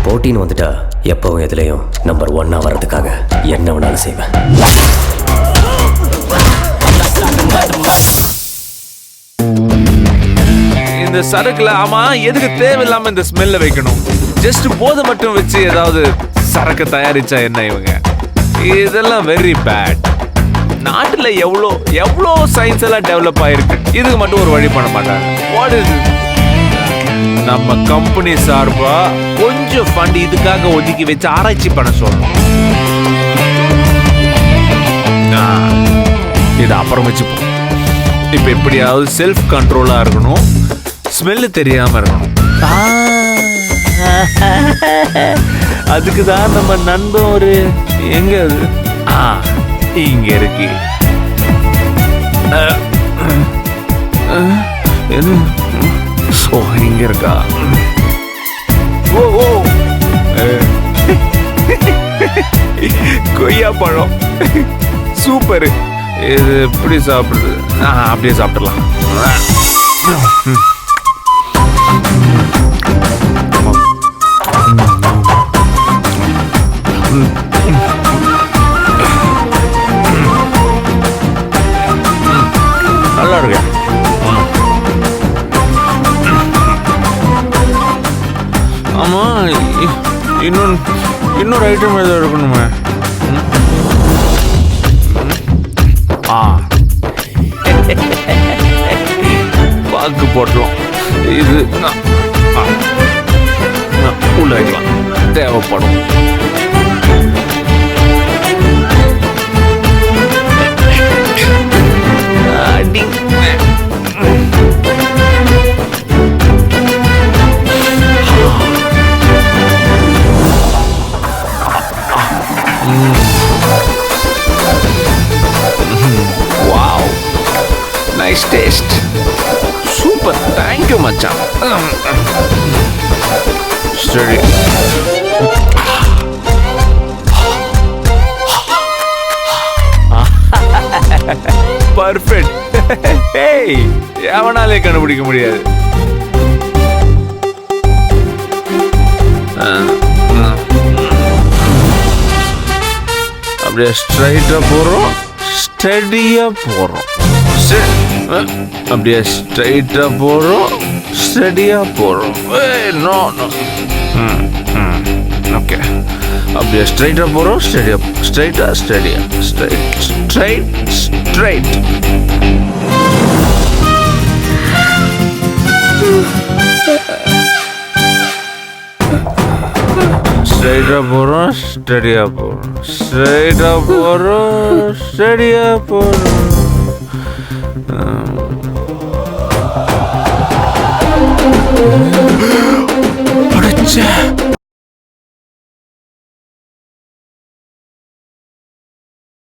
போட்டின்னு வந்துட்டா எப்பவும் எதுலையும் நம்பர் 1 வர்றதுக்காக என்ன வேணாலும் செய்வேன். இந்த சரக்குல ஆமா எதுக்கு தேவையில்லாம இந்த ஸ்மெல்ல வைக்கணும்? ஜஸ்ட் போதை மட்டும் வச்சு ஏதாவது சரக்கு தயாரிச்சா என்ன இவங்க? இதெல்லாம் வெரி பேட். நாட்டுல எவ்வளோ சயின்ஸ் எல்லாம் டெவலப் ஆயிருக்கு, இதுக்கு மட்டும் ஒரு வழி பண்ண மாட்டாங்க. வாட் இஸ் நம்ம கம்பெனி சார்பா கொஞ்சம் ஃபண்ட் இதுக்காக ஒதுக்கி வச்சு ஆராய்ச்சி பண்ண சொல்லணும். இது அப்புறம் வச்சுப்போம். இப்ப எப்படியாவது செல்ஃப் கண்ட்ரோலா இருக்கணும், ஸ்மெல்லு தெரியாம இருக்கணும். அதுக்கு தான் நம்ம நண்பன் ஒரு எங்க அது இங்க இருக்கு. ஓ இங்க இருக்கா? ஓ ஓ கொய்யா பழம் சூப்பர். இது எப்படி சாப்பிடுறது? அப்படியே சாப்பிடலாம். நல்லா இருக்கு. ஆமா இன்னொரு ஐட்டம் எதாவது இருக்கணுமே. பாக்கு போட்டலாம். இது உள்ள வைக்கலாம், தேவைப்படும். Wow, nice taste. Super, thank you மச்சான். Steady. Perfect. Hey, எவனாலே கண்டுபிடிக்க முடியாது. அப்படியே ஸ்ட்ரைட்டா போறோம், ஸ்டடியா போறோம். அப்படியே ஸ்ட்ரைட்டா போறோம், ஸ்டடியா போறோம். No no. ஓகே, அப்படியே ஸ்ட்ரைட்டா போறோம், ஸ்டடியா, ஸ்ட்ரைட்டா ஸ்டடியா, ஸ்ட்ரைட் ஸ்ட்ரைட் ஸ்ட்ரைட். ஸ்ட்ரைட்டா போறோம், ஸ்டடியா போறோம், ஸ்ட்ரைட்டா போறோம், ஸ்டடியா போறோம். அடச்சே.